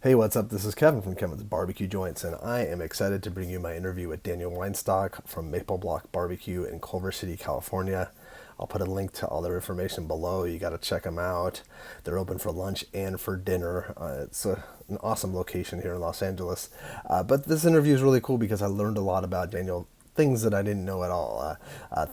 Hey, what's up? This is Kevin from Kevin's BBQ Joints, and I am excited to bring you my interview with Daniel Weinstock from Maple Block Barbecue in Culver City, California. I'll put a link to all their information below. You got to check them out. They're open for lunch and for dinner. An awesome location here in Los Angeles. But this interview is really cool because I learned a lot about Daniel, things that I didn't know at all.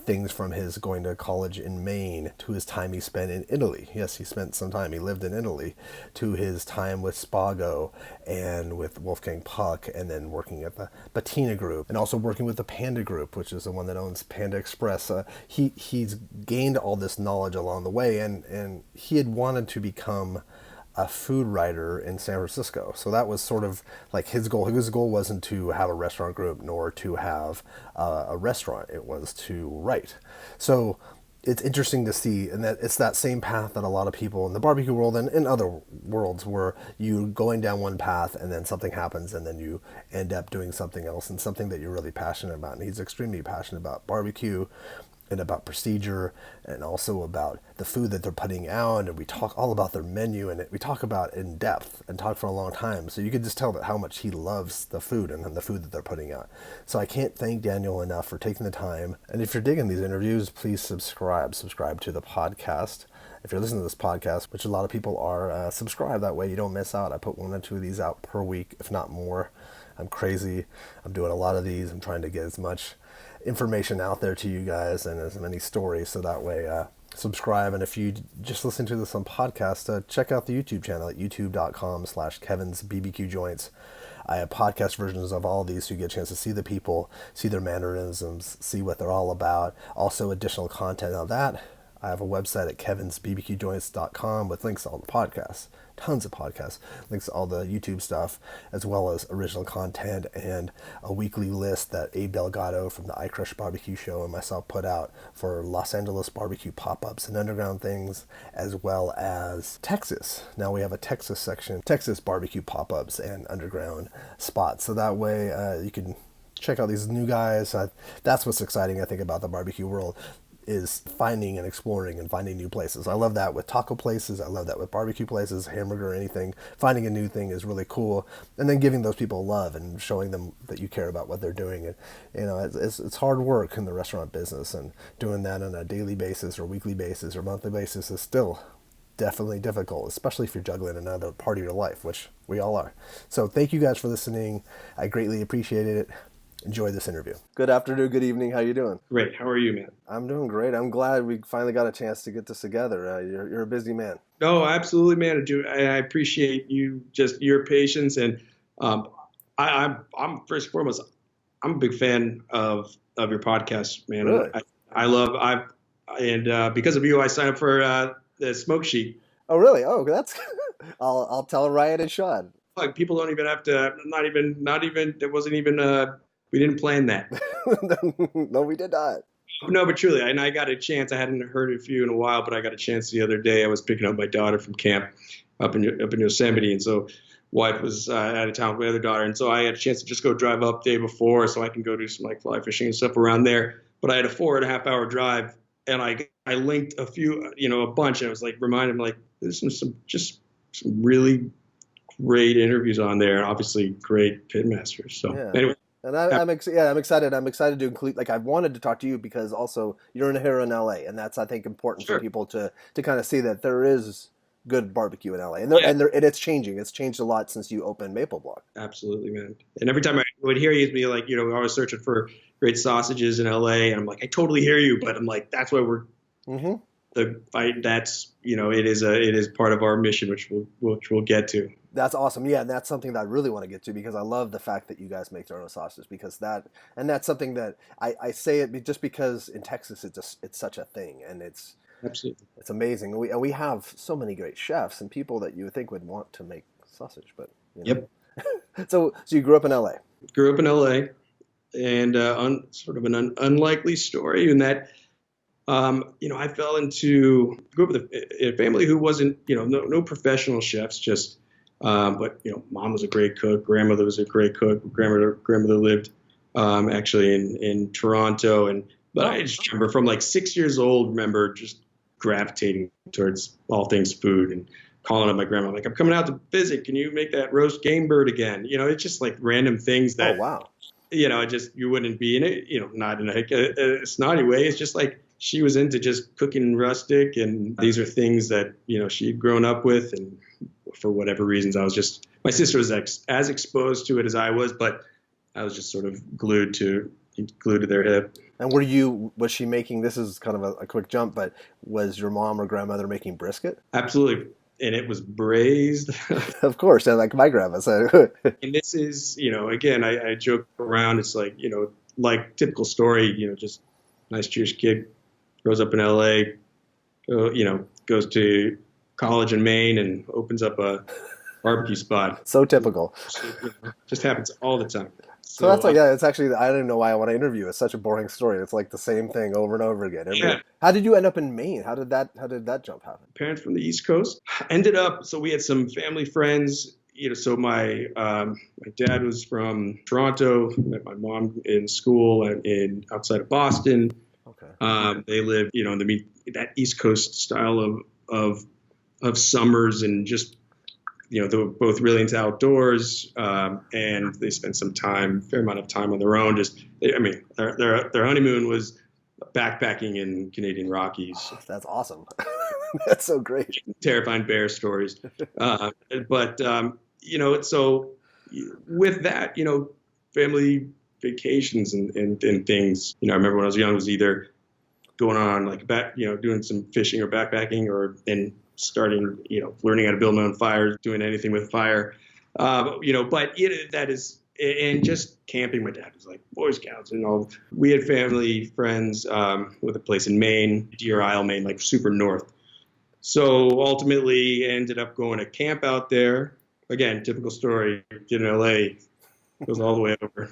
Things from his going to college in Maine, to his time he spent in Italy. Yes, he spent some time. He lived in Italy. To his time with Spago and with Wolfgang Puck, and then working at the Patina group, and also working with the Panda group, which is the one that owns Panda Express. He's gained all this knowledge along the way, and he had wanted to become a food writer in San Francisco. So that was sort of like his goal. His goal wasn't to have a restaurant group nor to have a restaurant. It was to write. So it's interesting to see, and that it's that same path that a lot of people in the barbecue world and in other worlds, where you going down one path and then something happens and then you end up doing something else and something that you're really passionate about. And he's extremely passionate about barbecue and about procedure and also about the food that they're putting out, and we talk all about their menu, and we talk about in depth and talk for a long time, so you can just tell that how much he loves the food and the food that they're putting out. So I can't thank Daniel enough for taking the time, and if you're digging these interviews, please subscribe to the podcast. If you're listening to this podcast, which a lot of people are, subscribe. That way you don't miss out. I put one or two of these out per week, if not more. I'm crazy. I'm doing a lot of these. I'm trying to get as much information out there to you guys and as many stories, so that way subscribe. And if you just listen to this on podcast, check out the YouTube channel at youtube.com/Kevin's BBQ Joints. I have podcast versions of all of these, so you get a chance to see the people, see their mannerisms, see what they're all about. Also additional content on that. I have a website at kevinsbbqjoints.com with links to all the podcasts, tons of podcasts, links to all the YouTube stuff, as well as original content and a weekly list that Abe Delgado from the I Crush Barbecue Show and myself put out for Los Angeles barbecue pop-ups and underground things, as well as Texas. Now we have a Texas section, Texas barbecue pop-ups and underground spots. So that way you can check out these new guys. That's what's exciting, I think, about the barbecue world, is finding and exploring and finding new places. I love that with taco places. I love that with barbecue places, hamburger, anything. Finding a new thing is really cool. And then giving those people love and showing them that you care about what they're doing. And, it's hard work in the restaurant business, and doing that on a daily basis or weekly basis or monthly basis is still definitely difficult, especially if you're juggling another part of your life, which we all are. So thank you guys for listening. I greatly appreciated it. Enjoy this interview. Good afternoon, good evening. How you doing? Great. How are you, man? I'm doing great. I'm glad we finally got a chance to get this together. You're a busy man. No, absolutely, man. I appreciate you, just your patience, and I'm first and foremost, I'm a big fan of your podcast, man. Really? Because of you, I signed up for the Smoke Sheet. Oh, really? Oh, that's. I'll tell Ryan and Sean. Like, people don't even have to. Not even. It wasn't even. We didn't plan that. No, we did not. No, but truly, and I got a chance. I hadn't heard of you in a while, but I got a chance the other day. I was picking up my daughter from camp up in Yosemite, and so wife was out of town with my other daughter, and so I had a chance to just go drive up day before, so I can go do some like fly fishing and stuff around there. But I had a 4.5 hour drive, and I linked a few, a bunch, and I was like reminded him, like, there's some really great interviews on there, and obviously great pitmasters. So anyway. And I'm excited. I'm excited to include. Like, I've wanted to talk to you because also you're here in LA, and that's, I think, important for people to kind of see that there is good barbecue in LA, and it's changing. It's changed a lot since you opened Maple Block. Absolutely, man. And every time I would hear you, be like, I was searching for great sausages in LA, and I'm like, I totally hear you, but I'm like, that's why we're the fight. That's it is part of our mission, which we'll get to. That's awesome. Yeah, and that's something that I really want to get to, because I love the fact that you guys make their own sausages, because that's something that I say it just because in Texas it's such a thing, and it's absolutely, it's amazing. And we have so many great chefs and people that you would think would want to make sausage, but Yep. So you grew up in LA. Grew up in LA, and sort of an unlikely story in that I grew up with a family who wasn't no professional chefs, just but mom was a great cook, grandmother was a great cook, grandmother lived actually in Toronto, but I just remember from like 6 years old, just gravitating towards all things food, and calling up my grandma, like, I'm coming out to visit. Can you make that roast game bird again? It's just like random things Oh, that, wow. you wouldn't be in it, not in a snotty way. It's just like she was into just cooking rustic. And these are things that, she'd grown up with. And for whatever reasons, my sister was as exposed to it as I was, but I was just sort of glued to their hip. And was she making, this is kind of a quick jump, but was your mom or grandmother making brisket? Absolutely. And it was braised. Of course, like my grandma said. And this is, again, I joke around. It's like, like typical story, just nice Jewish kid, grows up in LA, goes to college in Maine and opens up a barbecue spot. So typical. Just happens all the time. So that's like, yeah, it's actually, I don't know why I want to interview. It's such a boring story. It's like the same thing over and over again. Yeah. How did you end up in Maine? How did that jump happen? Parents from the East Coast ended up, so we had some family friends, so my dad was from Toronto, met my mom in school outside of Boston. Okay. They lived, in that East Coast style of summers, and just, they were both really into outdoors, and they spent fair amount of time on their own. Their honeymoon was backpacking in Canadian Rockies. That's awesome. That's so great. Terrifying bear stories. But so with that, family vacations and things, I remember when I was young, was either going on doing some fishing or backpacking, and starting, learning how to build my own fire, doing anything with fire. That is, and just camping. My dad was like Boy Scouts and all. We had family friends with a place in Maine, Deer Isle, Maine, like super north. So ultimately ended up going to camp out there. Again, typical story, in LA, goes all the way over.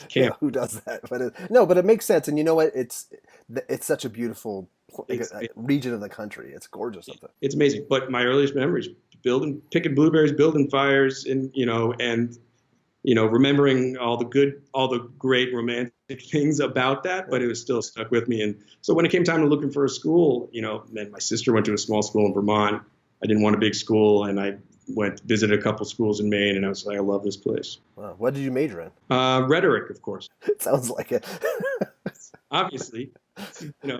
Camp. Yeah, who does that? But it makes sense. And you know what? It's such a beautiful region of the country. It's gorgeous up there. It's amazing. But my earliest memories, picking blueberries, building fires, and remembering all the great romantic things about that, but it was still stuck with me. And so when it came time to looking for a school, then my sister went to a small school in Vermont. I didn't want a big school, and I visited a couple schools in Maine, and I was like, I love this place. Wow. What did you major in? Rhetoric, of course. Sounds like it. Obviously.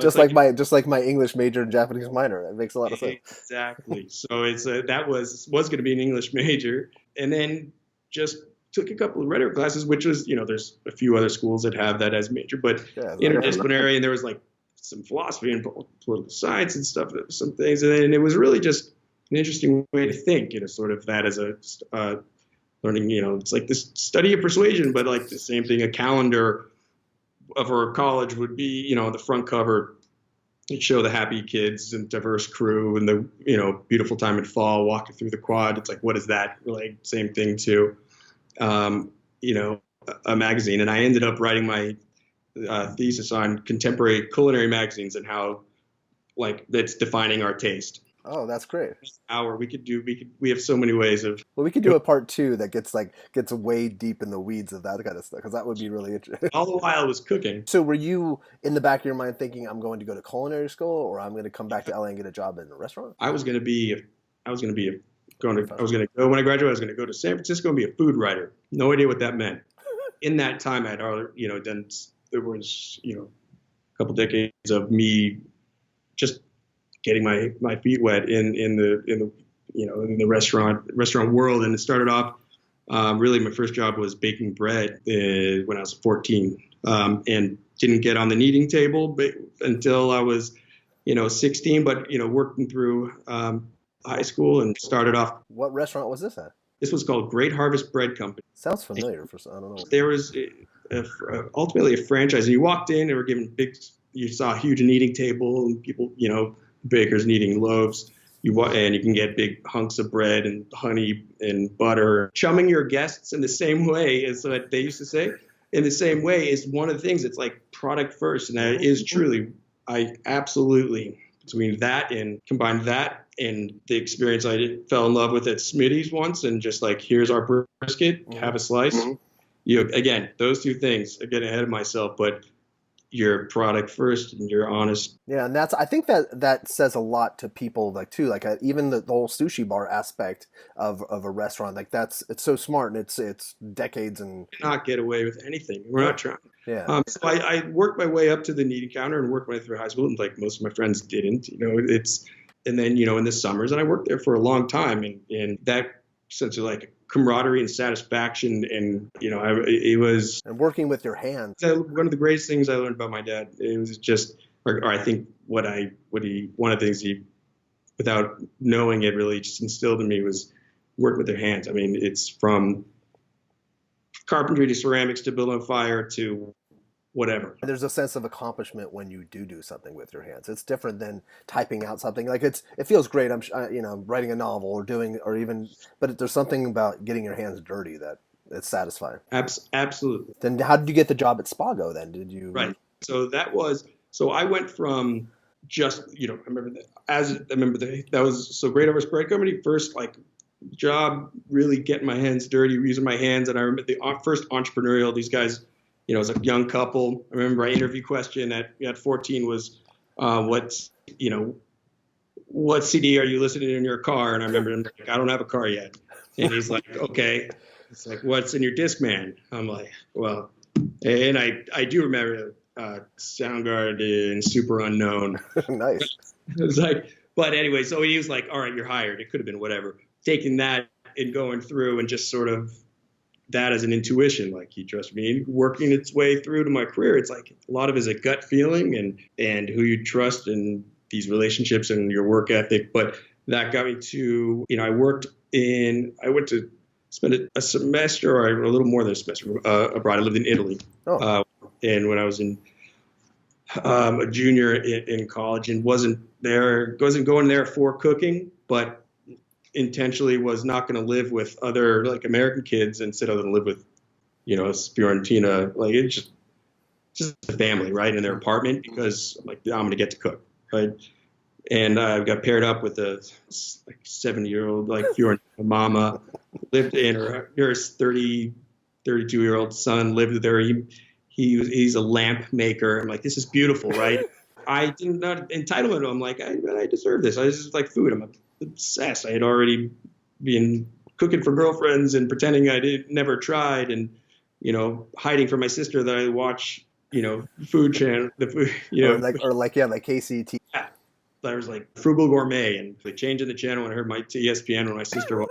Just like my English major and Japanese minor. That makes a lot of sense. Exactly. So that was going to be an English major, and then just took a couple of rhetoric classes, which was, there's a few other schools that have that as major, but interdisciplinary, and there was like some philosophy and political science and stuff, some things, and it was really just an interesting way to think, sort of that as a learning, it's like this study of persuasion, but like the same thing, a calendar of our college would be, the front cover, it'd show the happy kids and diverse crew and the, beautiful time in fall, walking through the quad. It's like, what is that? Like, same thing too. A magazine. And I ended up writing my thesis on contemporary culinary magazines and how, like, that's defining our taste. Oh, that's great. We have so many ways of. Well, we could do a part 2 that gets way deep in the weeds of that kind of stuff, because that would be really interesting. All the while I was cooking. So were you in the back of your mind thinking, I'm going to go to culinary school, or I'm going to come back to LA and get a job in a restaurant? I was going to go when I graduated, I was going to go to San Francisco and be a food writer. No idea what that meant. In that time, I'd already, there was, a couple decades of me just getting my feet wet in the restaurant world. And it started off, really my first job was baking bread when I was 14, and didn't get on the kneading table until I was, 16, but, working through, high school and started off. What restaurant was this at? This was called Great Harvest Bread Company. Sounds familiar. I don't know. There was ultimately a franchise, and you walked in and were given you saw a huge kneading table and people, bakers kneading loaves. And you can get big hunks of bread and honey and butter. Chumming your guests in the same way, as what they used to say, in the same way is one of the things. It's like product first, and that is truly, I absolutely, between that and combined that and the experience I fell in love with at Smitty's once, and just like, here's our brisket, have a slice. Mm-hmm. Again, those two things, I get ahead of myself, but your product first and you're honest. Yeah, and I think that says a lot to people, like too, like even the whole sushi bar aspect of a restaurant, like it's so smart, and it's decades and Not get away with anything. We're not trying. yeah. So I worked my way up to the kneading counter and worked my way through high school, and like most of my friends didn't. And then in the summers, and I worked there for a long time, and that sense of like camaraderie and satisfaction, and it was. And working with your hands. One of the greatest things I learned about my dad, it was just, or I think one of the things he, without knowing it, really just instilled in me was work with their hands. I mean, it's from carpentry to ceramics to building a fire to whatever. There's a sense of accomplishment when you do something with your hands. It's different than typing out something. Like it feels great. I'm writing a novel but there's something about getting your hands dirty that it's satisfying. Absolutely. Then how did you get the job at Spago then? Did you? Right. So I went from just, I remember that was so great over Spread Company. First, like, job, really getting my hands dirty, using my hands. And I remember the first entrepreneurial, these guys, it was a young couple. I remember my interview question at 14 was, what CD are you listening to in your car? And I remember him like, I don't have a car yet. And he's like, okay. It's like, what's in your Discman? I'm like, well, and I do remember Soundgarden and Super Unknown. Nice. It was like, but anyway, so he was like, all right, you're hired. It could have been whatever. Taking that and going through and just sort of that as an intuition, like he trusted me, and working its way through to my career. It's like a lot of it is a gut feeling and who you trust and these relationships and your work ethic. But that got me to, I went to spend a semester or a little more than a semester abroad. I lived in Italy. Oh. And when I was a junior in college and wasn't going there for cooking, but intentionally was not going to live with other like American kids and sit other than live with, Fiorentina, like it's just a family, right, in their apartment, because I'm going to get to cook, right? And I got paired up with a 70-year-old like Fiorentina mama, lived in her 32-year-old son lived there. He's a lamp maker. I'm like, this is beautiful, right? I did not entitlement. I'm like, I deserve this. I just like food. I'm obsessed. I had already been cooking for girlfriends and pretending never tried, and hiding from my sister that I watch food channel, like KCT. Yeah. I was like Frugal Gourmet and like changing the channel when I heard my ESPN when my sister was.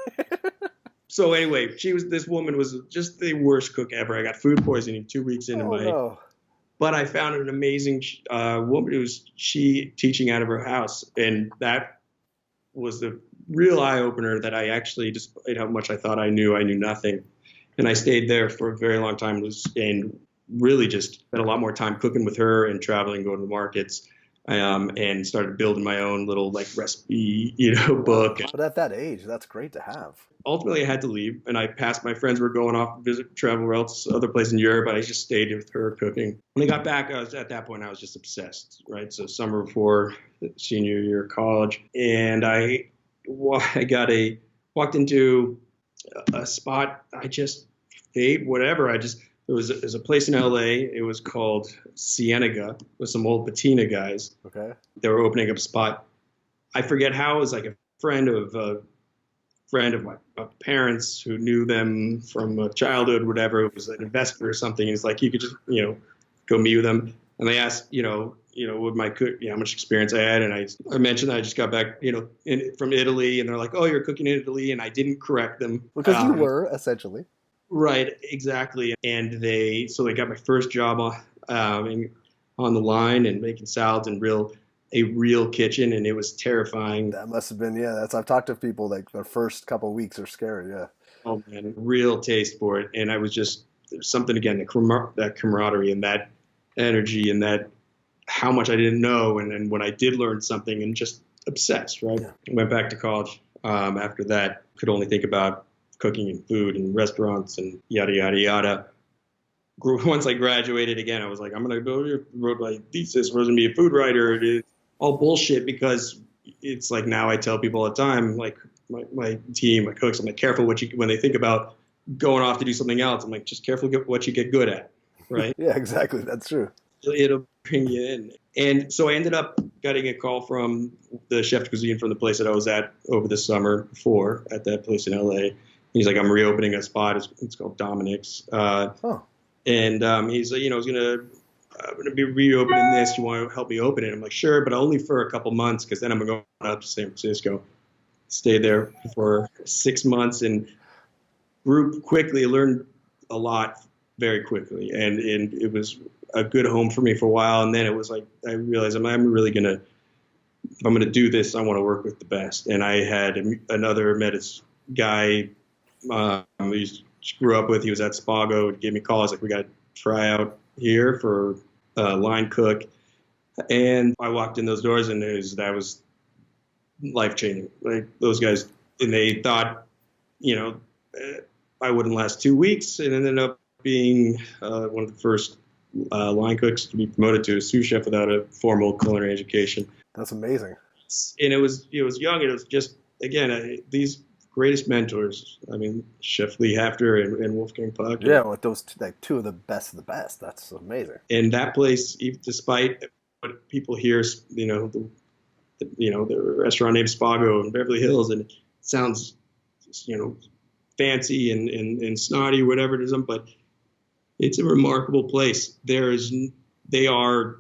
So anyway, this woman was just the worst cook ever. I got food poisoning 2 weeks into No. But I found an amazing woman who was teaching out of her house, and that was the real eye opener that I actually, despite how much I thought I knew nothing. And I stayed there for a very long time and really just spent a lot more time cooking with her and traveling, going to the markets, and started building my own little like recipe, book. But at that age, that's great to have. Ultimately, I had to leave, and I passed. My friends were going off to visit, travel else, other places in Europe, but I just stayed with her cooking. When I got back, at that point, I was just obsessed, right? So summer before senior year of college, and I walked into a spot. I just ate whatever. There was a place in LA. It was called Cienega with some old Patina guys. Okay. They were opening up a spot. I forget how. It was like a friend of my parents who knew them from childhood, whatever. It was an investor or something. And it's like, you could just, go meet with them. And they asked, with my cook, how much experience I had. And I mentioned that I just got back, from Italy. And they're like, oh, you're cooking in Italy. And I didn't correct them. Because you were, essentially. Right, exactly. And they got my first job on the line and making salads in a real kitchen, and it was terrifying. That must have been, I've talked to people like their first couple of weeks are scary, yeah. Oh man, real taste for it. And I was just, there's something again, that camaraderie and that energy and that how much I didn't know, and then when I did learn something, and just obsessed, right? Yeah. I went back to college after that, could only think about cooking and food and restaurants and yada, yada, yada. Once I graduated again, I was like, I'm going to go wrote my thesis, I was going to be a food writer. It is all bullshit, because it's like, now I tell people all the time, like my team, my cooks, I'm like, careful when they think about going off to do something else. I'm like, just careful what you get good at. Right. Yeah, exactly. That's true. it'll bring you in. And so I ended up getting a call from the chef de cuisine from the place that I was at over the summer before at that place in LA. He's like, I'm reopening a spot. It's called Dominic's. Oh, And he's like, I'm going to be reopening this. You want to help me open it? I'm like, sure, but only for a couple months because then I'm going up to San Francisco. Stayed there for 6 months and grew quickly, learned a lot very quickly. And it was a good home for me for a while. And then it was like, I realized I'm really going to, if I'm going to do this, I want to work with the best. And I had another Metis guy we grew up with. He was at Spago. He gave me calls like, we got to try out here for line cook. And I walked in those doors and that was life changing. Like those guys, and they thought, I wouldn't last 2 weeks, and ended up being one of the first line cooks to be promoted to a sous chef without a formal culinary education. that's amazing. And it was young. It was just, again, these greatest mentors. I mean, Chef Lee Hafter and Wolfgang Puck. Yeah, with those two of the best of the best. That's amazing. And that place, despite what people hear, the restaurant named Spago in Beverly Hills, and it sounds, fancy and snotty, whatever it is, but it's a remarkable place. They are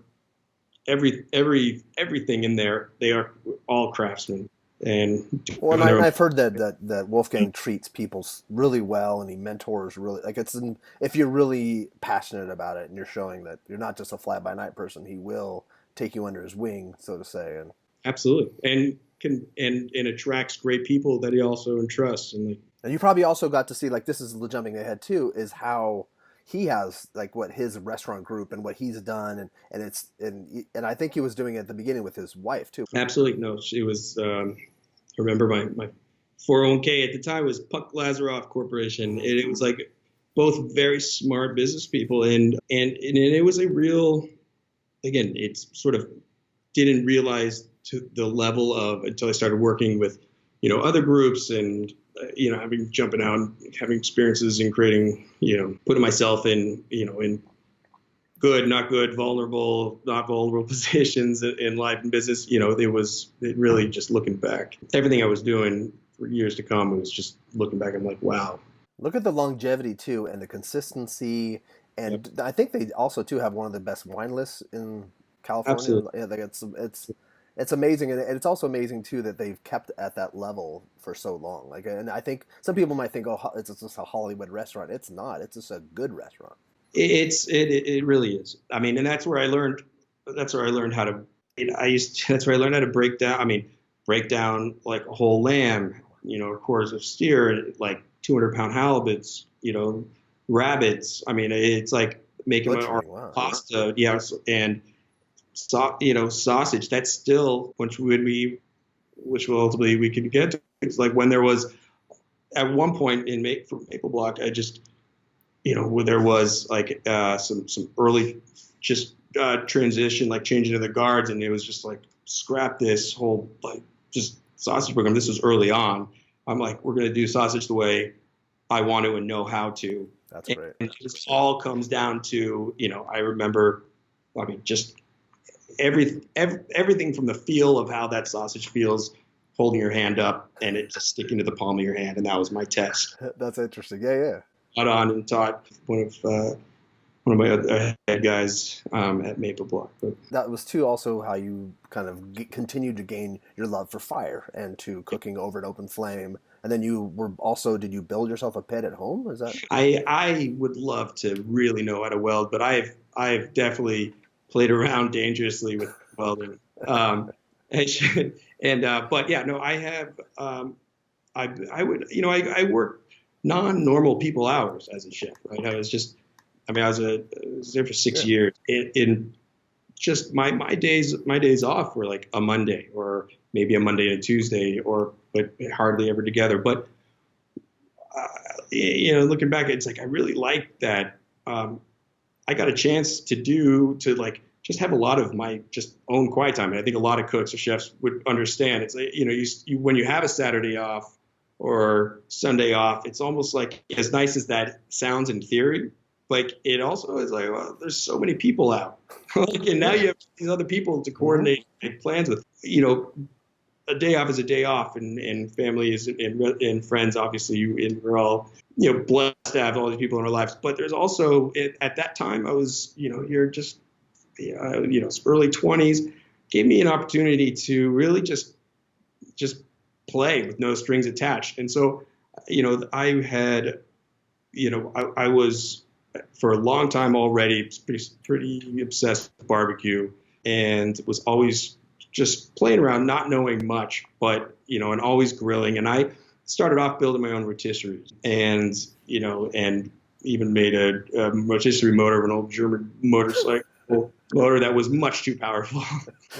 everything in there. They are all craftsmen. And I've heard that Wolfgang treats people really well, and he mentors really. Like if you're really passionate about it, and you're showing that you're not just a fly by night person, he will take you under his wing, so to say. And absolutely, and attracts great people that he also entrusts. And you probably also got to see, like, this is jumping ahead too, is how he has, like, what his restaurant group and what he's done, and I think he was doing it at the beginning with his wife too. Absolutely, no, she was. I remember my 401k at the time was Puck Lazaroff Corporation, and it was like both very smart business people, and it was a real, again, it's sort of didn't realize to the level of until I started working with, other groups and, jumping out and having experiences in creating, putting myself in, in good, not good, vulnerable, not vulnerable positions in life and business. It really just looking back, everything I was doing for years to come, was just looking back. I'm like, wow. Look at the longevity too, and the consistency. And yep. I think they also too have one of the best wine lists in California. Absolutely. Yeah, like it's amazing, and it's also amazing too that they've kept at that level for so long. Like, and I think some people might think, oh, it's just a Hollywood restaurant. It's not. It's just a good restaurant. It really is. I mean, and that's where I learned. That's where I learned how to. That's where I learned how to break down like a whole lamb, quarters of steer, like 200-pound halabuts, rabbits. I mean, it's like making our pasta, and sausage. That's still which ultimately we can get to. It's like when there was at one point for Maple Block, I just. Where there was like some early just transition, like changing to the guards, and it was just like scrap this whole like just sausage program. This was early on. I'm like, we're gonna do sausage the way I want to and know how to. That's great. And it just all comes down to I remember, just everything from the feel of how that sausage feels, holding your hand up and it just sticking to the palm of your hand, and that was my test. That's interesting. Yeah. Got on and taught one of my other head guys at Maple Block. But that was too also how you kind of continued to gain your love for fire and to cooking over an open flame. And then did you build yourself a pit at home? Is that? I would love to really know how to weld, but I've definitely played around dangerously with welding. But yeah, no, I have. I work non-normal people hours as a chef, right? I was there for 6 years. In just my days off were like a Monday or maybe a Monday and a Tuesday, but hardly ever together. But looking back, it's like I really like that. I got a chance to just have a lot of my just own quiet time, and I think a lot of cooks or chefs would understand. It's like you when you have a Saturday off or Sunday off, it's almost like, as nice as that sounds in theory, like it also is like, well, there's so many people out, like, and now you have these other people to coordinate, make plans with. A day off is a day off, and family is and friends. Obviously, we're all blessed to have all these people in our lives. But there's also at that time I was you're just early 20s, gave me an opportunity to really just play with no strings attached. And so I had I was for a long time already pretty obsessed with barbecue, and was always just playing around, not knowing much, but, and always grilling. And I started off building my own rotisserie, and, and even made a rotisserie motor of an old German motorcycle motor that was much too powerful.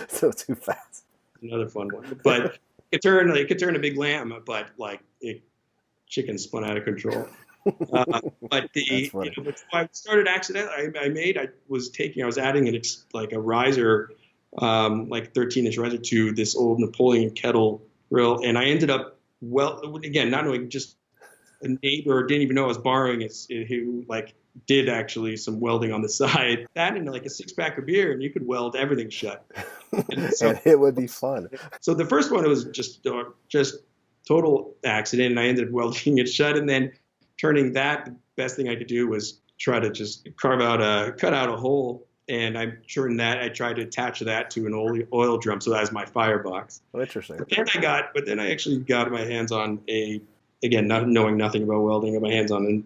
So too fast. Another fun one. But it could turn a big lamb, but chicken spun out of control. But before I started accidentally, I was adding a riser, 13-inch riser to this old Napoleon kettle grill, and I ended up, again, not knowing, just a neighbor didn't even know I was borrowing it, who did actually some welding on the side. That and a 6-pack of beer, and you could weld everything shut. And it would be fun. So the first one, it was just total accident, and I ended up welding it shut, and then turning that, the best thing I could do was try to just cut out a hole, and I tried to attach that to an oil drum, so that was my firebox. Oh, interesting. But then I actually got my hands on again, not knowing nothing about welding, got my hands on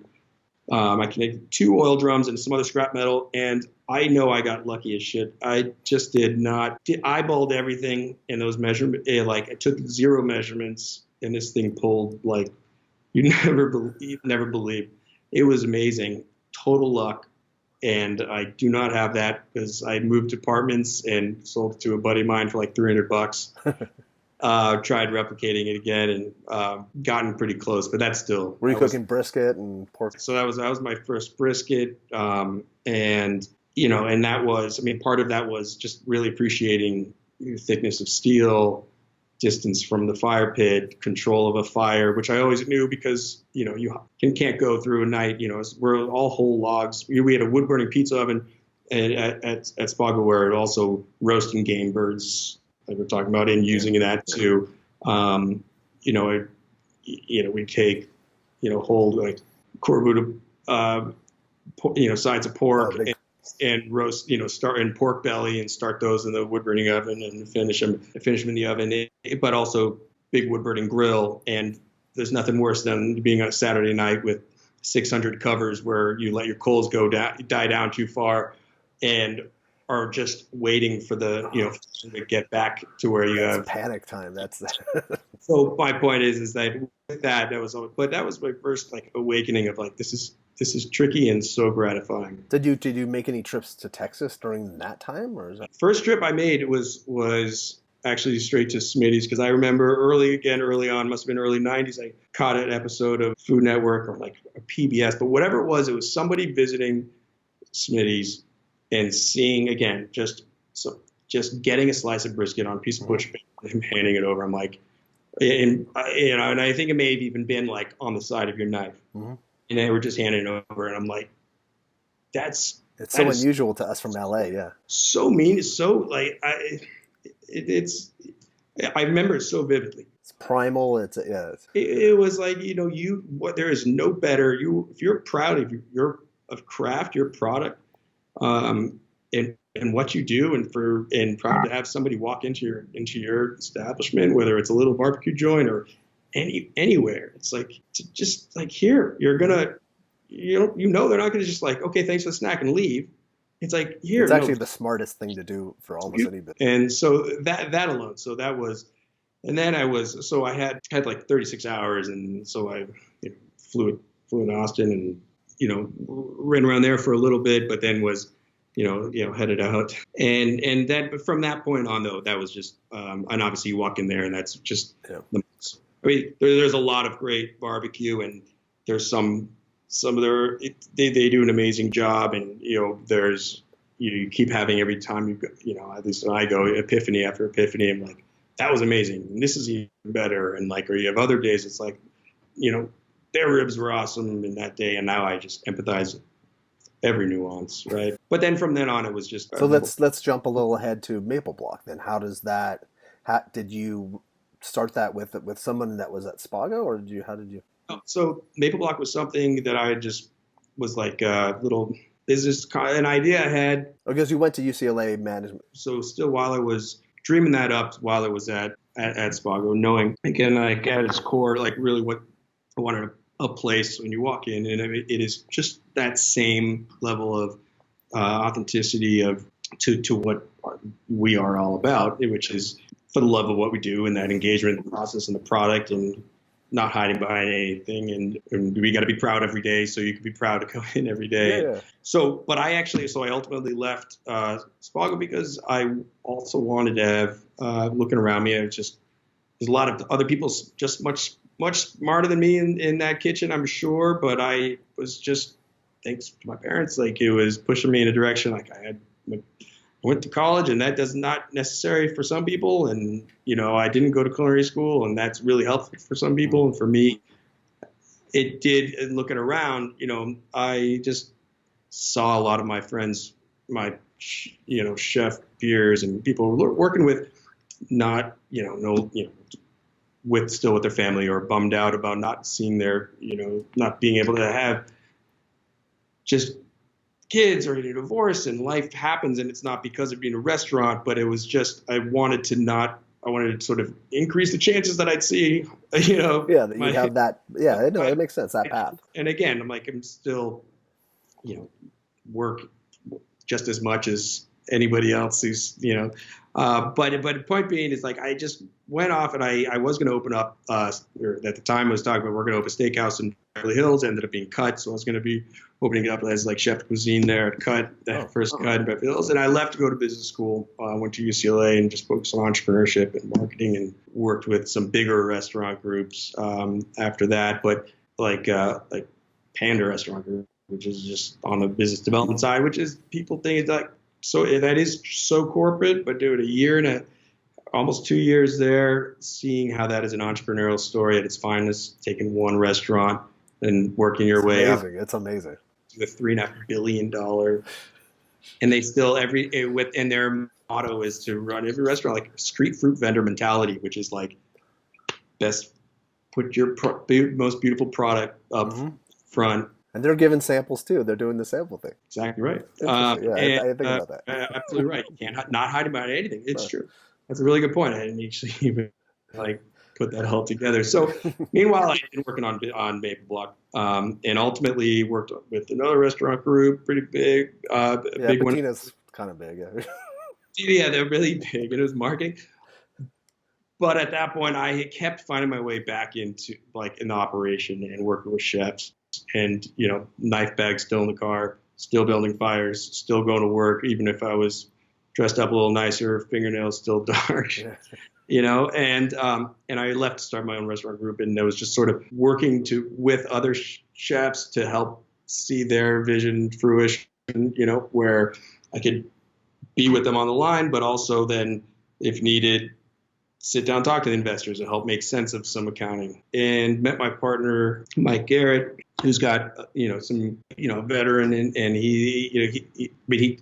I connected 2 oil drums and some other scrap metal, and I know I got lucky as shit. I just eyeballed everything in those measurements. I took 0 measurements, and this thing pulled you never believe. It was amazing. Total luck. And I do not have that because I moved apartments and sold it to a buddy of mine for $300. Tried replicating it again and gotten pretty close, but that's still. Were you cooking brisket and pork? So that was my first brisket, and that was, part of that was just really appreciating the thickness of steel, distance from the fire pit, control of a fire, which I always knew because, you can't go through a night, we're all whole logs. We had a wood burning pizza oven at Spago where it also roasting game birds, like we're talking about, and using that to, we'd take, whole corbuta, sides of pork, and roast, start in pork belly and start those in the wood burning oven and finish them in the oven. But also big wood burning grill. And there's nothing worse than being on a Saturday night with 600 covers where you let your coals die down too far and are just waiting for to get back to where you have panic time. That's So my point is that with that was my first awakening of this is tricky and so gratifying. Did you make any trips to Texas during that time, or is that? First trip I made was actually straight to Smitty's, because I remember early on, must have been early 90s, I caught an episode of Food Network or a PBS, but whatever it was somebody visiting Smitty's and seeing, again, just getting a slice of brisket on a piece of butcher paper and handing it over. I'm like, and I think it may have even been on the side of your knife. Mm-hmm. And they were just handing it over, and I'm like, it's so unusual to us from LA, yeah. So mean, it's so I remember it so vividly. It's primal. It was there is no better. If you're proud of craft, your product, and what you do, and proud to have somebody walk into your establishment, whether it's a little barbecue joint or anywhere. It's here, you're gonna, they're not gonna just okay, thanks for the snack and leave. It's here. It's actually the smartest thing to do for almost any business. And so that alone, so that was, and then I had 36 hours, and so I flew in Austin and ran around there for a little bit, but then was headed out, and then from that point on, though, that was just and obviously you walk in there and that's just there's a lot of great barbecue, and there's some of they do an amazing job, and there's you keep having, every time you go, at least when I go, epiphany after epiphany. I'm like, that was amazing, and this is even better, and or you have other days it's their ribs were awesome in that day, and now I just empathize every nuance, right? But then from then on, it was just So let's jump a little ahead to Maple Block then. How does that? Did you start that with someone that was at Spago, or how did you? so Maple Block was something that I just was like a little business, an idea I had. Because you went to UCLA management. So still while I was dreaming that up, while I was at Spago, knowing again, like at its core, like really what I wanted a place when you walk in, and it is just that same level of authenticity to what we are all about, which is for the love of what we do and that engagement in the process and the product and not hiding behind anything. And we got to be proud every day, so you can be proud to come in every day. Yeah. So I ultimately left Spago because I also wanted to have, looking around me, there's a lot of other people just much smarter than me in that kitchen, I'm sure, but I was just, thanks to my parents, like it was pushing me in a direction. Like I went to college, and that does not necessary for some people. And, I didn't go to culinary school, and that's really helpful for some people. And for me, it did. And looking around, I just saw a lot of my friends, my, chef peers and people working with with their family, or bummed out about not seeing not being able to have just kids or divorce, and life happens, and it's not because of being a restaurant, but it was just, I wanted to sort of increase the chances that I'd see, Yeah, that you have that. Yeah, no, it makes sense, that path. And again, I'm still, work just as much as anybody else who's, but the point being is, like, I just went off, and I was going to open up, or at the time I was talking about, we're going to open a steakhouse in Beverly Hills, ended up being Cut. So I was going to be opening it up as like chef cuisine there at Cut, first Cut in Beverly Hills. And I left to go to business school. Went to UCLA and just focused on entrepreneurship and marketing, and worked with some bigger restaurant groups after that. But like Panda Restaurant Group, which is just on the business development side, which is, people think it's like, so that is so corporate, but dude, almost 2 years there, seeing how that is an entrepreneurial story at its finest, taking one restaurant and working your way up. It's amazing. To a $3.5 billion, and they still and their motto is to run every restaurant like street fruit vendor mentality, which is like, put your most beautiful product up front. And they're giving samples too. They're doing the sample thing. Exactly right. I think about that. Absolutely right. You can't not hide about anything. It's true. That's a really good point. I didn't actually even put that all together. So meanwhile, I've been working on Maple Block, and ultimately worked with another restaurant group, pretty big, big one. Patina's kind of big. Yeah. Yeah, they're really big, and it was marketing. But at that point, I kept finding my way back into in the operation and working with chefs. And, knife bag still in the car, still building fires, still going to work, even if I was dressed up a little nicer, fingernails still dark, and I left to start my own restaurant group. And I was just sort of working with other chefs to help see their vision fruition, where I could be with them on the line, but also then, if needed, sit down, talk to the investors, and help make sense of some accounting. And met my partner, Mike Garrett, who's got, some, veteran, and he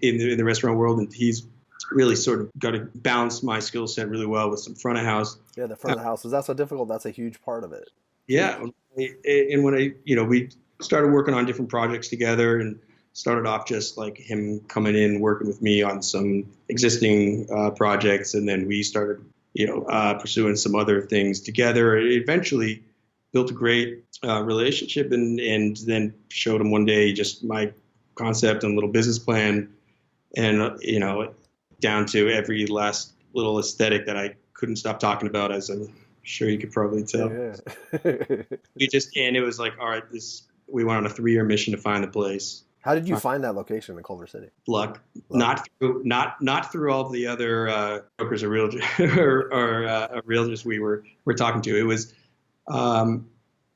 in the restaurant world, and he's really sort of got to balance my skill set really well with some front of house. Yeah, the front of house, is that so difficult? That's a huge part of it. Yeah. And when we started working on different projects together, and started off just like him coming in, working with me on some existing projects. And then we started, pursuing some other things together. It eventually built a great relationship, and then showed him one day just my concept and little business plan, and down to every last little aesthetic that I couldn't stop talking about, as I'm sure you could probably tell. Yeah. And it was like, all right, we went on a 3-year mission to find the place. How did you find that location in Culver City? Luck. Not through all the other brokers or realtors we were talking to. It was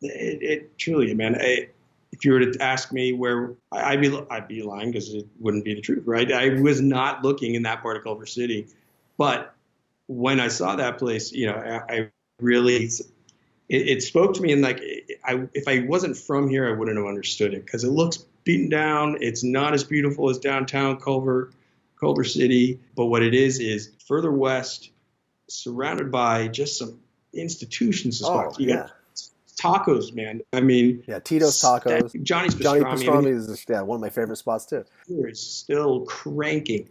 it truly, man. If you were to ask me where, I'd be lying, because it wouldn't be the truth, right? I was not looking in that part of Culver City, but when I saw that place, I really, it spoke to me, and if I wasn't from here, I wouldn't have understood it, because it looks beaten down. It's not as beautiful as downtown Culver City, but what it is further west, surrounded by just some institutions. You got tacos, man. I mean, Tito's Tacos. Johnny's Johnny Pastrami. Pastrami is one of my favorite spots too. It's still cranking.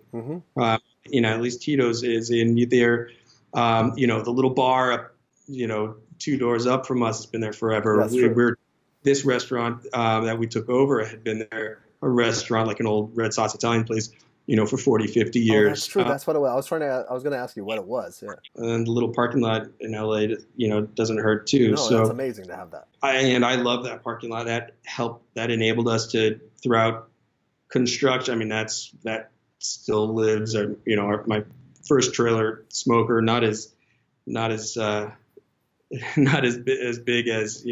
At least Tito's is in there. The little bar up, 2 doors up from us has been there forever. This restaurant that we took over had been there, a restaurant like an old red sauce Italian place, for 40, 50 years. That's true. That's what it was. I was going to ask you what it was. Yeah. And the little parking lot in LA, doesn't hurt too. No, so that's amazing to have that. I love that parking lot. That enabled us to, throughout construction. I mean, that still lives. My first trailer smoker, not as big as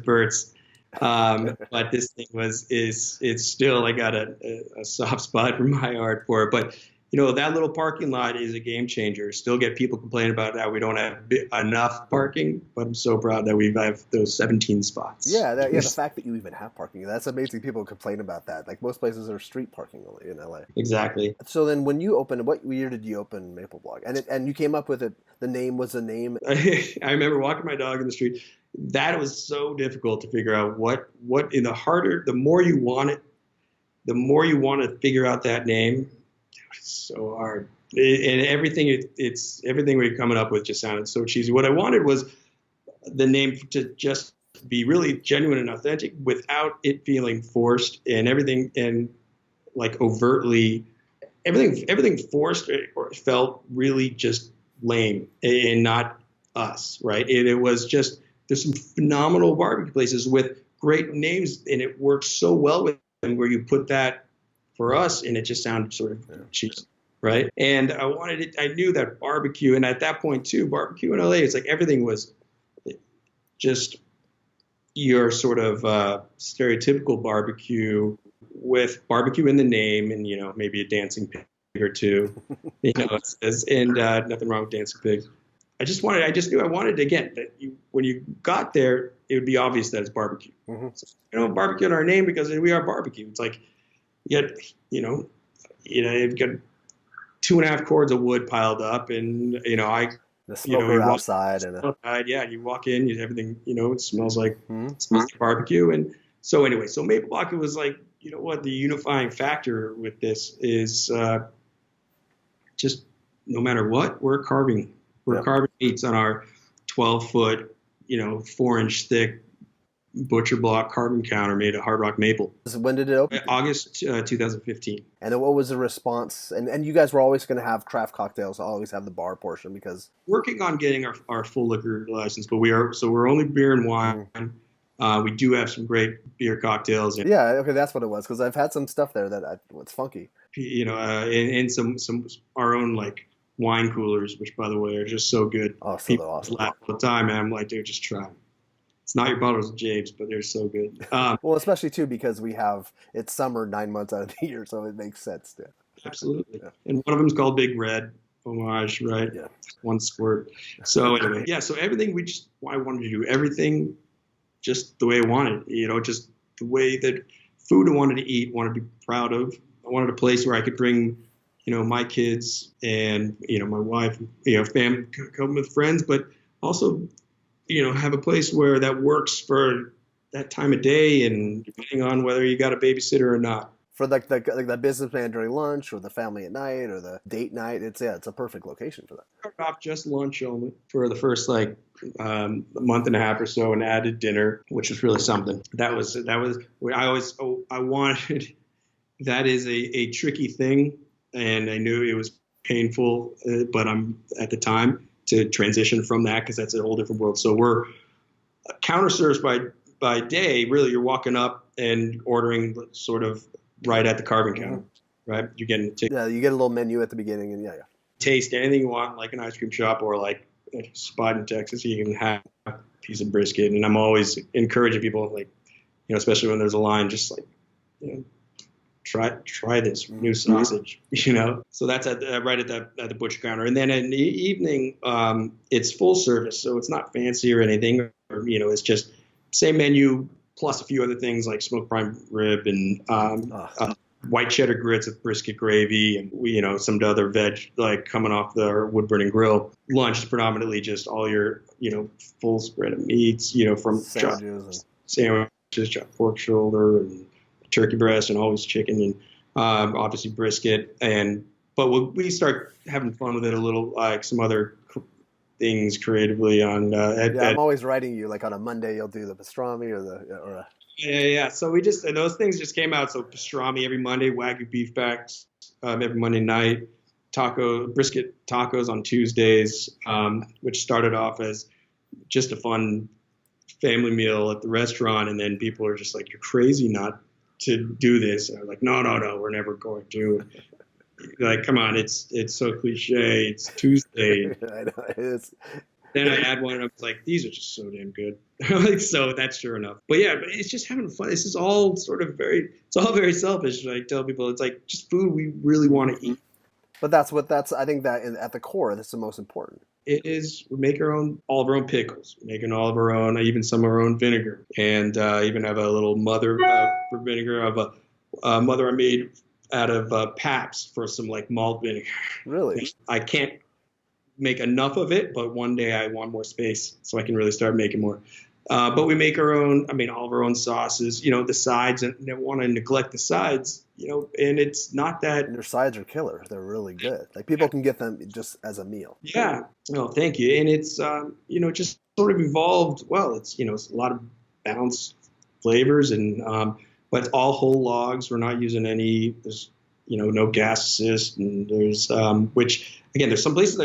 Bert's, but this thing it's still, I got a soft spot in my heart for it. But that little parking lot is a game changer. Still get people complaining about that we don't have enough parking, but I'm so proud that we have those 17 spots. The fact that you even have parking, that's amazing. People complain about that. Like most places are street parking in LA. Exactly. So then when you opened, what year did you open Maple Block? And you came up with it, the name was the name. I remember walking my dog in the street. That was so difficult to figure out what in the more you want it, the more you want to figure out that name. It's so hard. And everything we're coming up with just sounded so cheesy. What I wanted was the name to just be really genuine and authentic without it feeling forced, and everything and like overtly everything forced or felt really just lame and not us, right? And it was just, there's some phenomenal barbecue places with great names, and it works so well with them where you put that for us, and it just sounded sort of cheap, right? And I wanted it. I knew that barbecue, and at that point too, barbecue in LA, it's like everything was just your sort of stereotypical barbecue with barbecue in the name, and maybe a dancing pig or two, and nothing wrong with dancing pigs. I just knew I wanted, again, that when you got there, it would be obvious that it's barbecue. So, barbecue in our name because we are barbecue. It's like, you've got 2.5 cords of wood piled up, and the smoker outside, and you walk in, everything, it smells like barbecue. And so anyway, Maple Block, it was like, what the unifying factor with this is, just no matter what, we're carving meats on our 12-foot, 4-inch thick butcher block carbon counter made of hard rock maple. So when did it open? August 2015. And then what was the response? And you guys were always going to have craft cocktails, always have the bar portion, because working on getting our full liquor license, but we're only beer and wine. We do have some great beer cocktails. Yeah, okay, that's what it was, because I've had some stuff there it's funky. And some our own like wine coolers, which by the way are just so good. Oh, so people awesome. Laugh all the time, and I'm like, dude, just try them. It's not your bottles of James, but they're so good. Well, especially too because it's summer 9 months out of the year, so it makes sense too. Absolutely. Yeah. And one of them is called Big Red Homage, right? Yeah. One squirt. So anyway, so everything I wanted to do everything just the way I wanted, just the way that food I wanted to eat, wanted to be proud of. I wanted a place where I could bring, my kids and, my wife, family, come with friends, but also, have a place where that works for that time of day, and depending on whether you got a babysitter or not. For like the businessman during lunch, or the family at night, or the date night, it's a perfect location for that. Started off just lunch only for the first a month and a half or so, and added dinner, which was really something. That was what I wanted. That is a tricky thing, and I knew it was painful, but I'm at the time to transition from that, because that's a whole different world. So we're counter service by day. Really, you're walking up and ordering sort of right at the carbon counter, right? You're getting you get a little menu at the beginning, and taste anything you want, like an ice cream shop or like a spot in Texas. You can have a piece of brisket, and I'm always encouraging people, like, especially when there's a line, just like, try this new sausage, So that's right at the butcher counter. And then in the evening, it's full service, so it's not fancy or anything, or it's just same menu, plus a few other things like smoked prime rib and Ah, white cheddar grits with brisket gravy, and some other veg like coming off the wood burning grill. Lunch is predominantly just all your full spread of meats, from sandwiches and sandwiches, chopped pork shoulder, and turkey breast, and always chicken, and obviously brisket. But we start having fun with it a little, like some other things creatively on yeah, I'm always writing you like on a Monday you'll do the pastrami or a, yeah. So and those things just came out. So pastrami every Monday, Wagyu beef backs every Monday night, brisket tacos on Tuesdays, which started off as just a fun family meal at the restaurant, and then people are just like, "You're crazy not to do this." And I'm like, "No, we're never going to." Like, come on, it's so cliche. It's Tuesday. I know it is. Then I had one, and I was like, these are just so damn good. Like, so that's sure enough. But yeah, but it's just having fun. This is all it's all very selfish. I tell people, it's like just food we really want to eat. But I think that at the core, that's the most important. It is, we make all of our own pickles, making all of our own, even some of our own vinegar, and even have a little mother for vinegar of a mother I made out of Pabst for some like malt vinegar. Really? I can't make enough of it, but one day I want more space so I can really start making more. But we make all of our own sauces, the sides, and don't want to neglect the sides, and it's not that. And your sides are killer. They're really good. Like people can get them just as a meal. Yeah. No, thank you. And it's, just sort of evolved. Well, it's a lot of balanced flavors but it's all whole logs. We're not using there's, no gas assist, and there's, which again, there's some places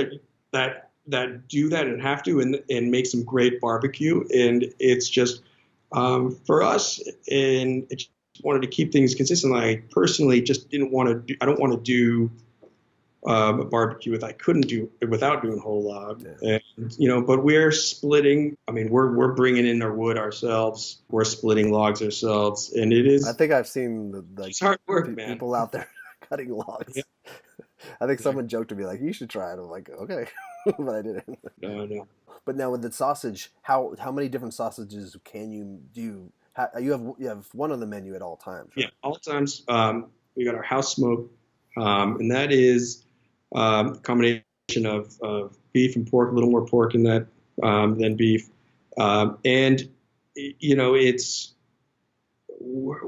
that do that and have to, and make some great barbecue. And it's just, for us, and it just wanted to keep things consistent. I personally just I don't want to do a barbecue I couldn't do without doing whole log. Yeah. And, but we're splitting. I mean, we're bringing in our wood ourselves. We're splitting logs ourselves. And it is. I think I've seen it's hard work, man. People out there cutting logs. Yeah. I think someone joked to me like, "You should try it." I'm like, "Okay," but I didn't. No. But now with the sausage, how many different sausages can you do? You have one on the menu at all times. Right? Yeah, all times. We got our house smoke, and that is a combination of beef and pork, a little more pork in that than beef, and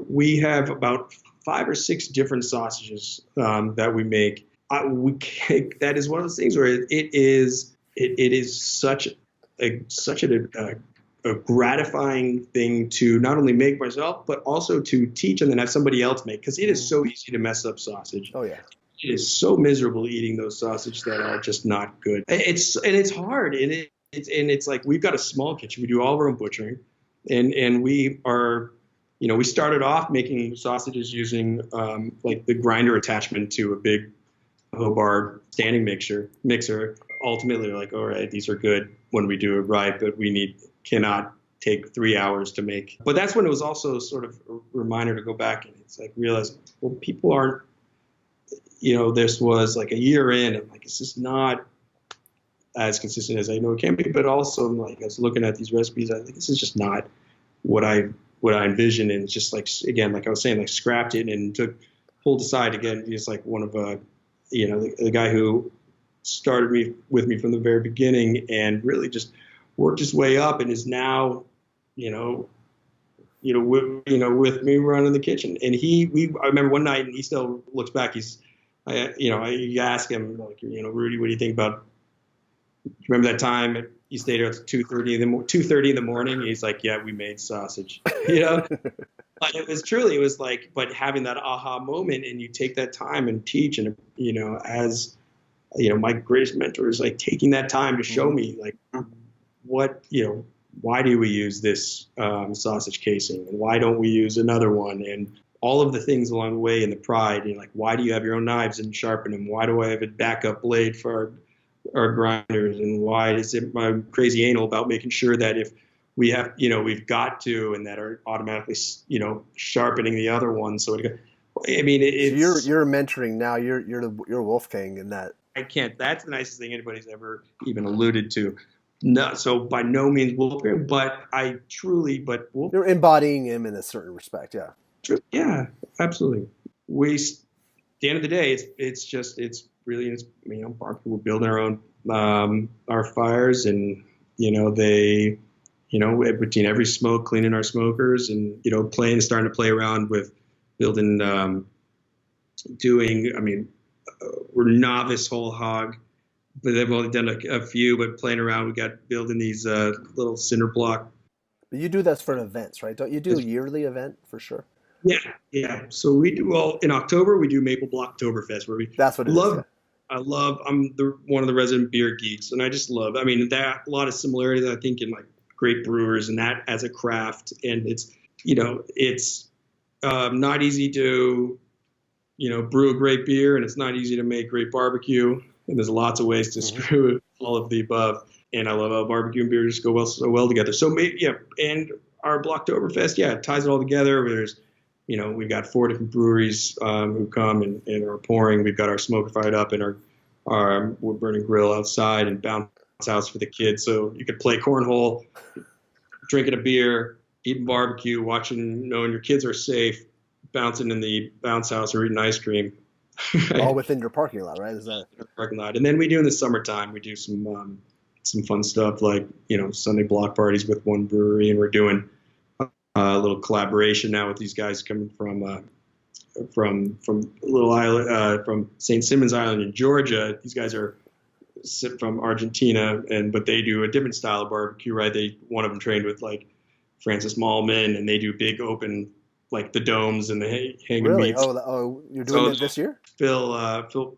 we have about 5 or 6 different sausages that we make. That is one of those things where it is such a gratifying thing to not only make myself, but also to teach and then have somebody else make, because it is so easy to mess up sausage. Oh yeah. It is so miserable eating those sausages that are just not good. It's hard, and it's like we've got a small kitchen. We do all of our own butchering, and we are, we started off making sausages using like the grinder attachment to a big Hobart standing mixer. Ultimately, like, all right, these are good when we do it right, but cannot take 3 hours to make. But that's when it was also sort of a reminder to go back and it's like realize, well, people aren't. This was like a year in, and like it's just not as consistent as I know it can be. But also, like I was looking at these recipes, I think this is just not what I envisioned, and it's just like, again, like I was saying, like scrapped it and pulled aside again. He's like one of the guy who started with me from the very beginning and really just worked his way up and is now, with me running the kitchen. And I remember one night, and he still looks back. You ask him, like, Rudy, what do you think about? Remember that time you stayed here at 2:30 in the morning? He's like, yeah, we made sausage. But it was like, but having that aha moment, and you take that time and teach, and as my greatest mentor is like taking that time to show me like what why do we use this sausage casing, and why don't we use another one, and all of the things along the way, and the pride, like, why do you have your own knives and sharpen them? Why do I have a backup blade for our grinders? And why is it my crazy anal about making sure that if we have, we've got to, and that are automatically, sharpening the other one. So it's, so you're mentoring now. You're Wolfgang in that. I can't. That's the nicest thing anybody's ever even alluded to. No, so by no means Wolfgang, but but You're embodying him in a certain respect, yeah. Yeah, absolutely. We, at the end of the day, it's really, barbecue. We're building our fires, and they, between every smoke, cleaning our smokers, and starting to play around with building, doing. I mean, we're novice whole hog, but they've only done a few. But playing around, we got building these little cinder block. But you do this for events, right? Don't you do a yearly event for sure? Yeah, yeah. So we do, well, in October we do Maple Block Oktoberfest, where we That's what it is. love. Yeah. I'm one of the resident beer geeks, and I just love. I mean, that a lot of similarities, I think, in like great brewers and that as a craft, and it's not easy to brew a great beer, and it's not easy to make great barbecue, and there's lots of ways to screw all of the above. And I love how barbecue and beer just go so well together. So maybe, yeah, and our Blocktoberfest, yeah, it ties it all together. There's we've got 4 different breweries who come and are pouring. We've got our smoker fired up and our wood burning grill outside and bounce house for the kids. So you could play cornhole, drinking a beer, eating barbecue, watching, knowing your kids are safe, bouncing in the bounce house or eating ice cream. All within your parking lot, right? Is that parking lot? And then we do in the summertime, we do some fun stuff like Sunday block parties with one brewery, and we're doing a little collaboration now with these guys coming from little island from St. Simons Island in Georgia. These guys are from Argentina, but they do a different style of barbecue, right? One of them trained with like Francis Mallman, and they do big open, like the domes and the hanging meats. Oh, you're doing it this year? Phil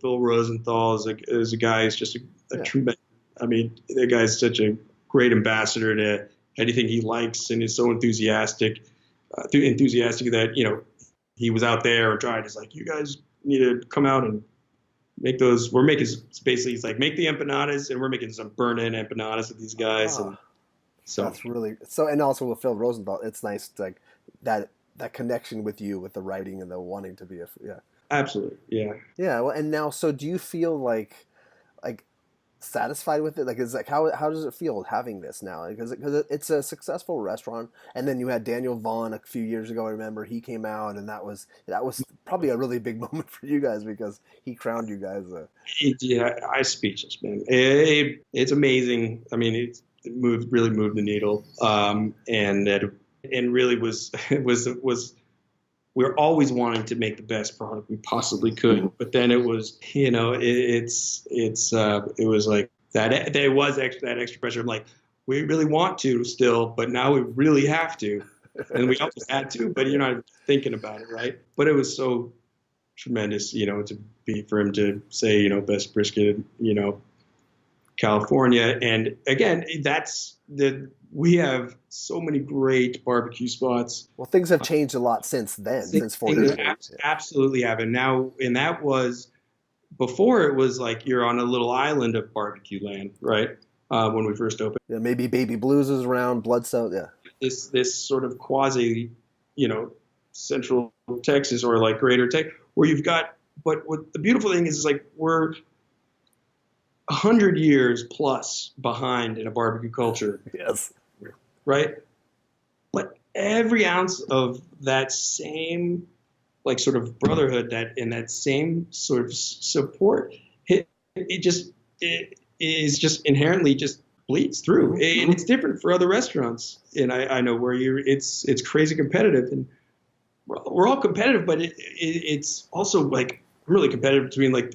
Rosenthal is a guy who's just a tremendous. I mean, the guy's such a great ambassador to anything he likes, and is so enthusiastic that he was out there and tried. He's like, you guys need to come out and make those. We're making, basically, he's like, make the empanadas, and we're making some burn-in empanadas with these guys. And so that's really so. And also with Phil Rosenthal, it's nice to, like that connection with you, with the writing and the wanting to be absolutely, yeah. Well, and now, so do you feel like satisfied with it? Like, is like how does it feel having this now? Because it's a successful restaurant, and then you had Daniel Vaughn a few years ago. I remember he came out, and that was probably a really big moment for you guys because he crowned you guys. I'm speechless, man. It's amazing. I mean, it really moved the needle, and really was we were always wanting to make the best product we possibly could, but then it was, it was like that. There was that extra pressure. I'm like, we really want to still, but now we really have to, and we always had to, but you're not thinking about it, right? But it was so tremendous, for him to say, best brisket, California, and again, we have so many great barbecue spots. Well, things have changed a lot since then, since 40 years. Absolutely have. And now, and that was, before it was like you're on a little island of barbecue land, right? When we first opened. Yeah, maybe Baby Blues is around, Bloodstone, yeah. This sort of quasi, central Texas or like greater Texas, where you've got, but what the beautiful thing is like we're 100 years plus behind in a barbecue culture. Yes. Right? But every ounce of that same, like, sort of brotherhood, that same sort of support, it is just inherently just bleeds through. And it's different for other restaurants. And I know where it's crazy competitive, and we're all competitive, but it's also like really competitive between like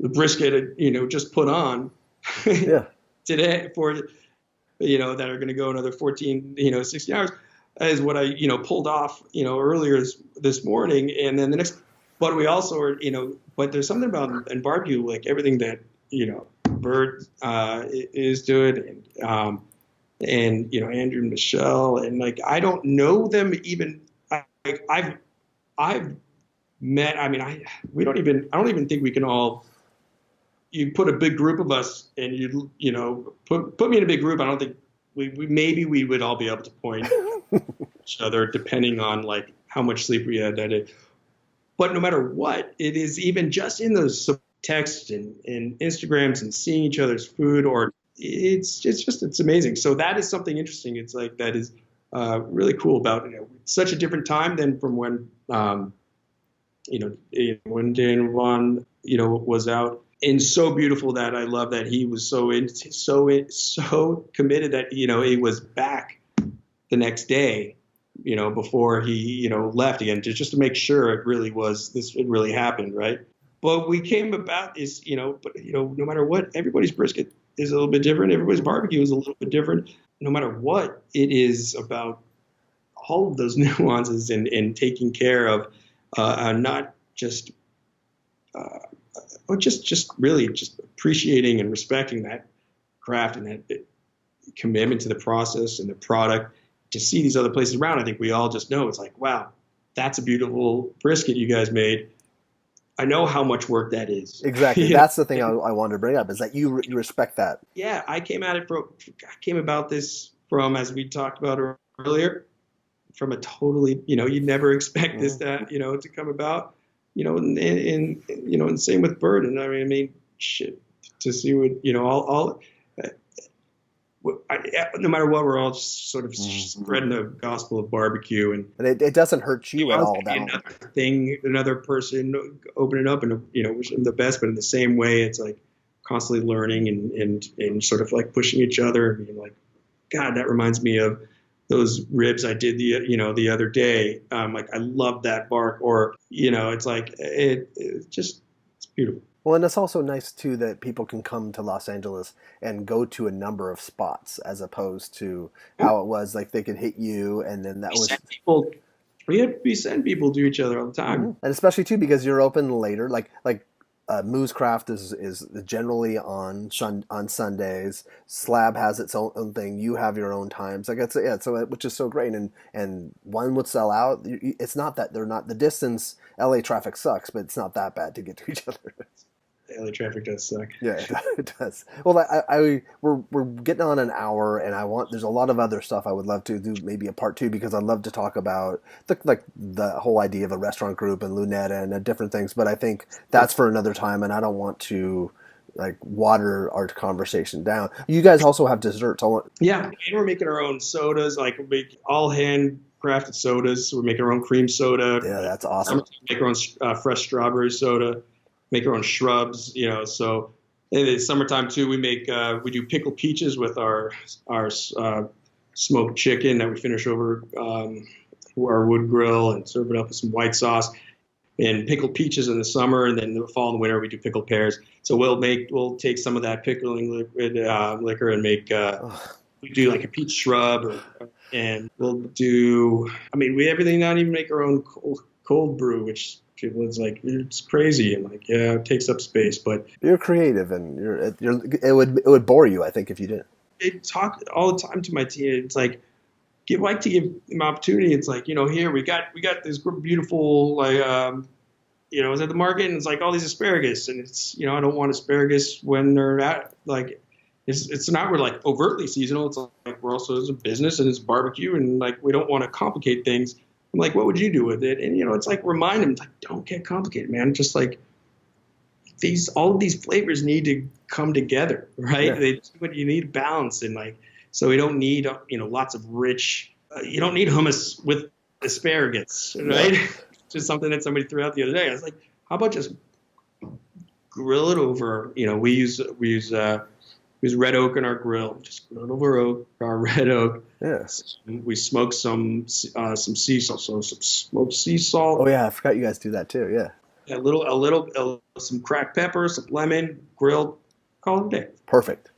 the brisket, just put on today for, that are going to go another 14, 16 hours is what I, pulled off, earlier this morning. And then the next, but we also are, but there's something about in barbecue, like everything that, Bird is doing, and Andrew and Michelle, and like, I don't know them even. I've met, I mean, I don't even think we can all, you put a big group of us and put me in a big group. I don't think maybe we would all be able to point each other depending on like how much sleep we had that day. But no matter what, it is even just in those texts and Instagrams and seeing each other's food, or it's amazing. So that is something interesting. It's like that is really cool about such a different time than from when when Dan Vaughn was out. And so beautiful that I love that he was so committed that he was back the next day, before he left again, just to make sure it really happened, right? But we came about is but no matter what, everybody's brisket is a little bit different. Everybody's barbecue is a little bit different. No matter what, it is about all of those nuances and taking care of not just just really just appreciating and respecting that craft and that commitment to the process and the product. To see these other places around, I think we all just know it's like, wow, that's a beautiful brisket you guys made. I know how much work that is. Exactly. That's the thing I wanted to bring up, is that you respect that. Yeah, I came about this from, as we talked about earlier, from a totally, you'd never expect this to come about, and same with Bird. And I mean, shit, to see what, no matter what, we're all just sort of spreading the gospel of barbecue, and it doesn't hurt you at all. Another person opening up, and wish them the best, but in the same way, it's like constantly learning and sort of like pushing each other, and being like, God, that reminds me of those ribs I did the other day. Like I love that bark, or it's like it's beautiful. Well, and it's also nice, too, that people can come to Los Angeles and go to a number of spots, as opposed to how it was, like they could hit you, and then we send people to each other all the time. Mm-hmm. And especially, too, because you're open later. Like Moo's Craft is generally on Sundays. Slab has its own thing. You have your own times. Like which is so great. And one would sell out. It's not that they're not, the distance. LA traffic sucks, but it's not that bad to get to each other. LA traffic does suck. Yeah, it does. Well, we're getting on an hour, and there's a lot of other stuff I would love to do, maybe a part 2, because I'd love to talk about the whole idea of a restaurant group and Lunetta and different things. But I think that's for another time, and I don't want to water our conversation down. You guys also have desserts. Yeah, and we're making our own sodas. Like we make all handcrafted sodas. So we're making our own cream soda. Yeah, that's awesome. Make our own fresh strawberry soda. Make our own shrubs, so in the summertime too, we do pickled peaches with our smoked chicken that we finish over our wood grill and serve it up with some white sauce, and pickled peaches in the summer, and then in the fall and winter we do pickled pears. So we'll take some of that pickling liquor and make we do like a peach shrub, and we'll do, we not even make our own cold brew, which people, it's like, it's crazy, and like, yeah, it takes up space, but you're creative, and it would bore you, I think, if you didn't. I talk all the time to my team. It's like, give them opportunity. It's like, here we got this beautiful, I was at the market, and it's like all these asparagus, and it's, I don't want asparagus when they're at like, it's not, we're like overtly seasonal. It's like we're also, it's a business and it's barbecue, and like we don't want to complicate things. I'm like, what would you do with it? And it's like, remind them, like, don't get complicated, man. Just like all of these flavors need to come together, right? Yeah. But you need balance, and like, so we don't need lots of rich. You don't need hummus with asparagus, right? Yeah. Just something that somebody threw out the other day. I was like, how about just grill it over? We use red oak in our grill. Just grill it over our red oak. Yes. We smoke some sea salt, so some smoked sea salt. Oh yeah, I forgot you guys do that too. Yeah. Some cracked pepper, some lemon, grilled. Call it a day. Perfect.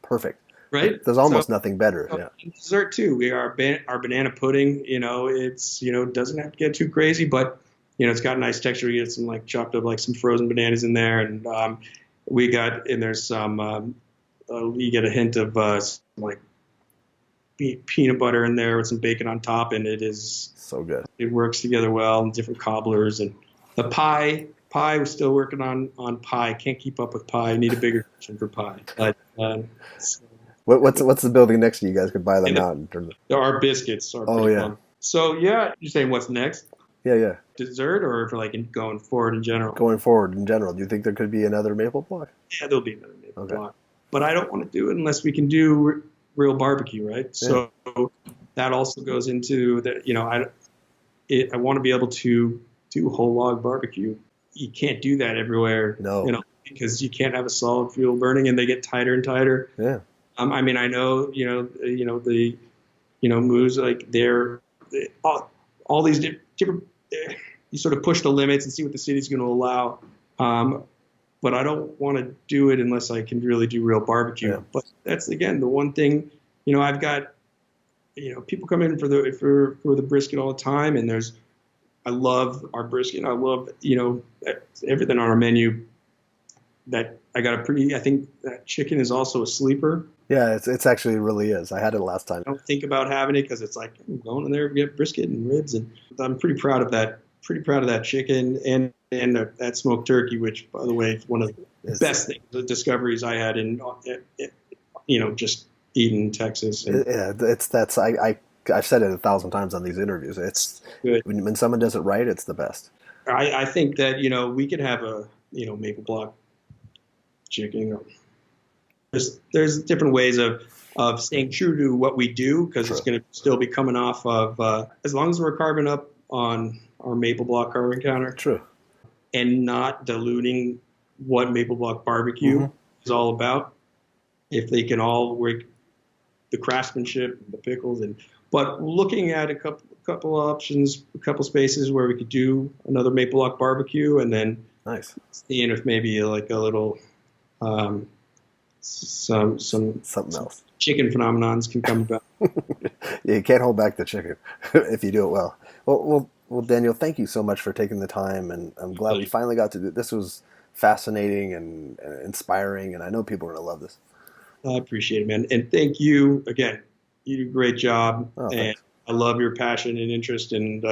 Right. There's almost nothing better. Yeah. Dessert too. We are our banana pudding. It's doesn't have to get too crazy, but it's got a nice texture. You get some like chopped up like some frozen bananas in there, and there's some. You get a hint of like peanut butter in there with some bacon on top, and it is so good. It works together well, and different cobblers, and the pie. We're still working on pie. Can't keep up with pie. Need a bigger kitchen for pie. But, what's the building next to you? You guys could buy them out. There are biscuits. Are fun. So yeah, you're saying what's next? Yeah. Dessert, or for like going forward in general? Going forward in general. Do you think there could be another maple block? Yeah, there'll be another maple block. but I don't want to do it unless we can do real barbecue, right? Yeah. So that also goes into that. I want to be able to do whole log barbecue. You can't do that everywhere, No. because you can't have a solid fuel burning, and they get tighter and tighter. Yeah. I mean, I know, the, moves, like all these different, you sort of push the limits and see what the city's going to allow. But I don't want to do it unless I can really do real barbecue. Yeah. But that's, again, the one thing, I've got, people come in for the brisket all the time, and I love our brisket. I love, everything on our menu. That I think that chicken is also a sleeper. Yeah, it's actually it really is. I had it last time. I don't think about having it because it's like, I'm going in there to get brisket and ribs, and I'm pretty proud of that. Pretty proud of that chicken and that smoked turkey, which, by the way, is one of the best things, the discoveries I had in, just Eden, Texas. Yeah, I've said it 1,000 times on these interviews. It's good. When someone does it right, it's the best. I think that we could have a maple block chicken. There's different ways of staying true to what we do, because it's going to still be coming off of as long as we're carving up on our maple block carving counter. True. And not diluting what maple block barbecue is all about. If they can all work the craftsmanship, the pickles, but looking at a couple options, a couple spaces where we could do another maple block barbecue, and then nice seeing if maybe like a little something else. Chicken phenomenons can come about. Yeah, you can't hold back the chicken if you do it well. Well, Daniel, thank you so much for taking the time, and I'm glad we finally got to do this. Was fascinating and inspiring, and I know people are going to love this. I appreciate it, man, and thank you again. You do a great job, and thanks. I love your passion and interest, and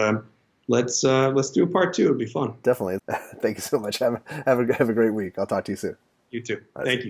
let's do a part 2. It'll be fun. Definitely. Thank you so much. Have a great week. I'll talk to you soon. You too. Thank you.